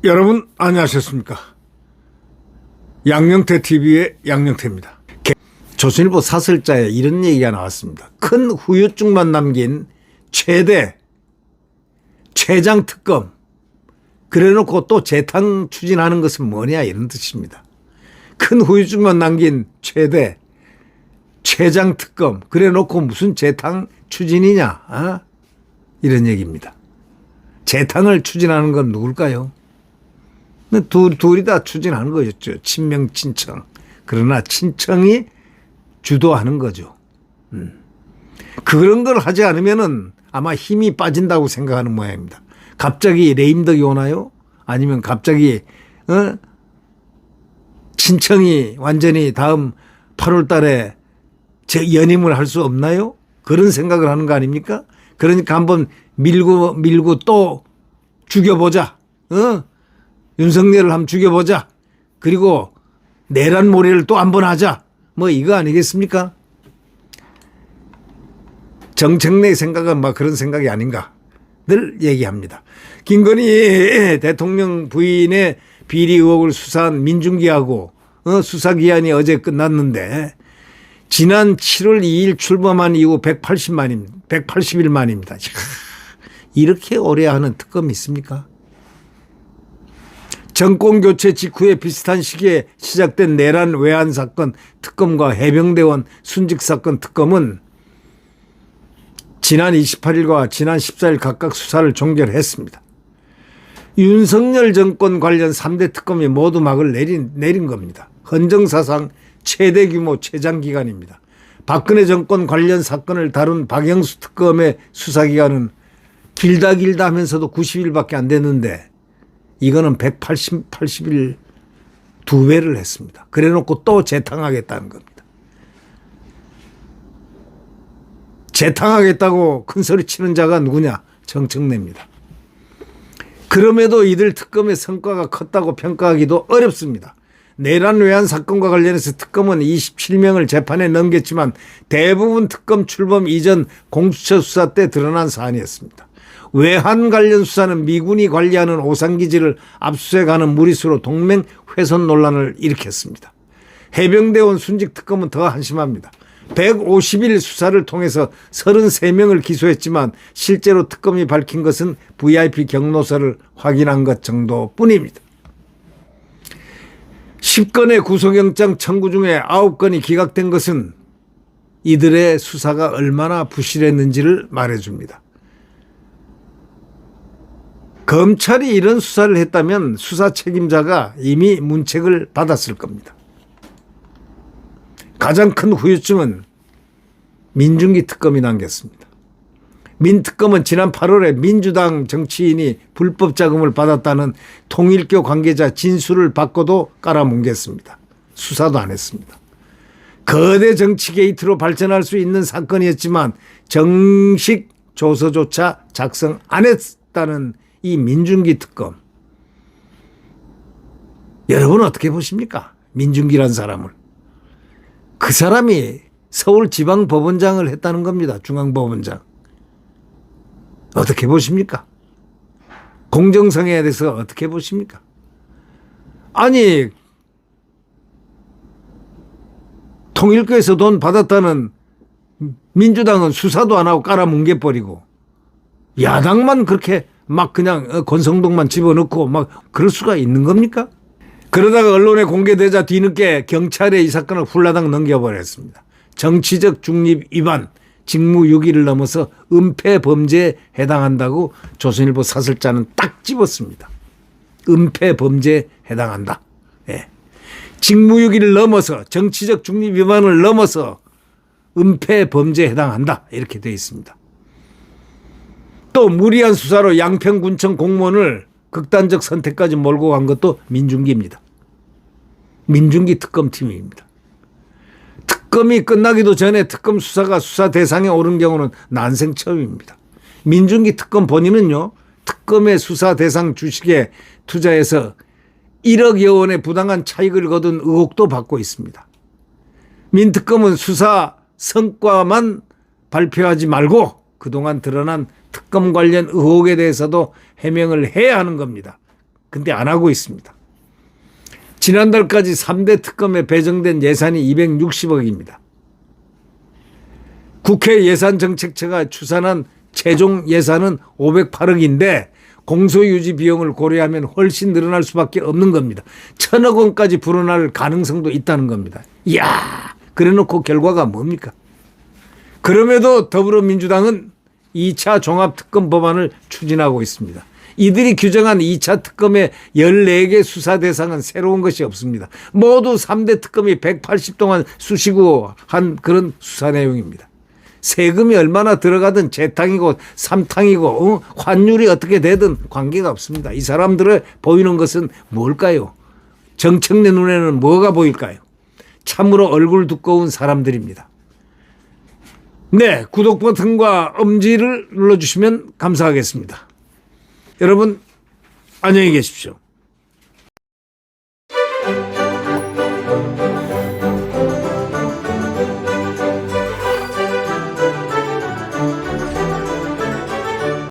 여러분 안녕하셨습니까? 양영태 TV의 양영태입니다. 조선일보 사설자에 이런 얘기가 나왔습니다. 큰 후유증만 남긴 최장 특검, 그래놓고 또 재탕 추진하는 것은 뭐냐 이런 뜻입니다. 큰 후유증만 남긴 최장 특검, 그래놓고 무슨 재탕 추진이냐, 이런 얘기입니다. 재탕을 추진하는 건 누굴까요? 둘이 다 추진하는 거였죠. 친명, 친청. 그러나 친청이 주도하는 거죠. 그런 걸 하지 않으면은 아마 힘이 빠진다고 생각하는 모양입니다. 갑자기 레임덕이 오나요? 아니면 갑자기 친청이 완전히 다음 8월 달에 연임을 할 수 없나요? 그런 생각을 하는 거 아닙니까? 그러니까 한번 밀고 또 죽여보자. 윤석열을 한번 죽여보자. 그리고 내란몰이를 또 한번 하자. 뭐 이거 아니겠습니까? 정청래의 생각은 막 그런 생각이 아닌가 늘 얘기합니다. 김건희 대통령 부인의 비리 의혹을 수사한 민중기하고 수사기한이 어제 끝났는데 지난 7월 2일 출범한 이후 180일 만입니다. 이렇게 오래 하는 특검이 있습니까? 정권교체 직후에 비슷한 시기에 시작된 내란 외환 사건 특검과 해병대원 순직 사건 특검은 지난 28일과 지난 14일 각각 수사를 종결했습니다. 윤석열 정권 관련 3대 특검이 모두 막을 내린 겁니다. 헌정사상 최대 규모 최장기간입니다. 박근혜 정권 관련 사건을 다룬 박영수 특검의 수사기간은 길다 하면서도 90일밖에 안 됐는데 이거는 180일 2배를 했습니다. 그래 놓고 또 재탕하겠다는 겁니다. 재탕하겠다고 큰 소리 치는 자가 누구냐? 정청래입니다. 그럼에도 이들 특검의 성과가 컸다고 평가하기도 어렵습니다. 내란 외환 사건과 관련해서 특검은 27명을 재판에 넘겼지만 대부분 특검 출범 이전 공수처 수사 때 드러난 사안이었습니다. 외환 관련 수사는 미군이 관리하는 오산기지를 압수해가는 무리수로 동맹 훼손 논란을 일으켰습니다. 해병대원 순직 특검은 더 한심합니다. 150일 수사를 통해서 33명을 기소했지만 실제로 특검이 밝힌 것은 VIP 경로서를 확인한 것 정도뿐입니다. 10건의 구속영장 청구 중에 9건이 기각된 것은 이들의 수사가 얼마나 부실했는지를 말해줍니다. 검찰이 이런 수사를 했다면 수사 책임자가 이미 문책을 받았을 겁니다. 가장 큰 후유증은 민중기 특검이 남겼습니다. 민특검은 지난 8월에 민주당 정치인이 불법 자금을 받았다는 통일교 관계자 진술을 받고도 깔아뭉갰습니다. 수사도 안 했습니다. 거대 정치 게이트로 발전할 수 있는 사건이었지만 정식 조서조차 작성 안 했다는 이 민중기 특검. 여러분 어떻게 보십니까? 민중기란 사람을. 그 사람이 서울지방법원장을 했다는 겁니다. 중앙법원장. 어떻게 보십니까? 공정성에 대해서 어떻게 보십니까? 아니, 통일교에서 돈 받았다는 민주당은 수사도 안 하고 깔아뭉개버리고 야당만 그렇게 막 그냥 권성동만 집어넣고 막 그럴 수가 있는 겁니까? 그러다가 언론에 공개되자 뒤늦게 경찰에 이 사건을 훌라당 넘겨버렸습니다. 정치적 중립 위반, 직무유기를 넘어서 은폐 범죄에 해당한다고 조선일보 사설자는 딱 집었습니다. 은폐 범죄에 해당한다. 예. 직무유기를 넘어서 정치적 중립 위반을 넘어서 은폐 범죄에 해당한다. 이렇게 되어 있습니다. 또 무리한 수사로 양평군청 공무원을 극단적 선택까지 몰고 간 것도 민중기입니다. 민중기 특검팀입니다. 특검이 끝나기도 전에 특검 수사가 수사 대상에 오른 경우는 난생 처음입니다. 민중기 특검 본인은요, 특검의 수사 대상 주식에 투자해서 1억여 원의 부당한 차익을 거둔 의혹도 받고 있습니다. 민특검은 수사 성과만 발표하지 말고 그동안 드러난 특검 관련 의혹에 대해서도 해명을 해야 하는 겁니다. 근데 안 하고 있습니다. 지난달까지 3대 특검에 배정된 예산이 260억입니다. 국회 예산정책처가 추산한 최종 예산은 508억인데 공소유지 비용을 고려하면 훨씬 늘어날 수밖에 없는 겁니다. 1,000억 원까지 불어날 가능성도 있다는 겁니다. 이야, 그래놓고 결과가 뭡니까? 그럼에도 더불어민주당은 2차 종합특검 법안을 추진하고 있습니다. 이들이 규정한 2차 특검의 14개 수사 대상은 새로운 것이 없습니다. 모두 3대 특검이 180 동안 수시고 한 그런 수사 내용입니다. 세금이 얼마나 들어가든 재탕이고 삼탕이고 환율이 어떻게 되든 관계가 없습니다. 이 사람들의 보이는 것은 뭘까요? 정청래 눈에는 뭐가 보일까요? 참으로 얼굴 두꺼운 사람들입니다. 네, 구독 버튼과 엄지를 눌러주시면 감사하겠습니다. 여러분 안녕히 계십시오.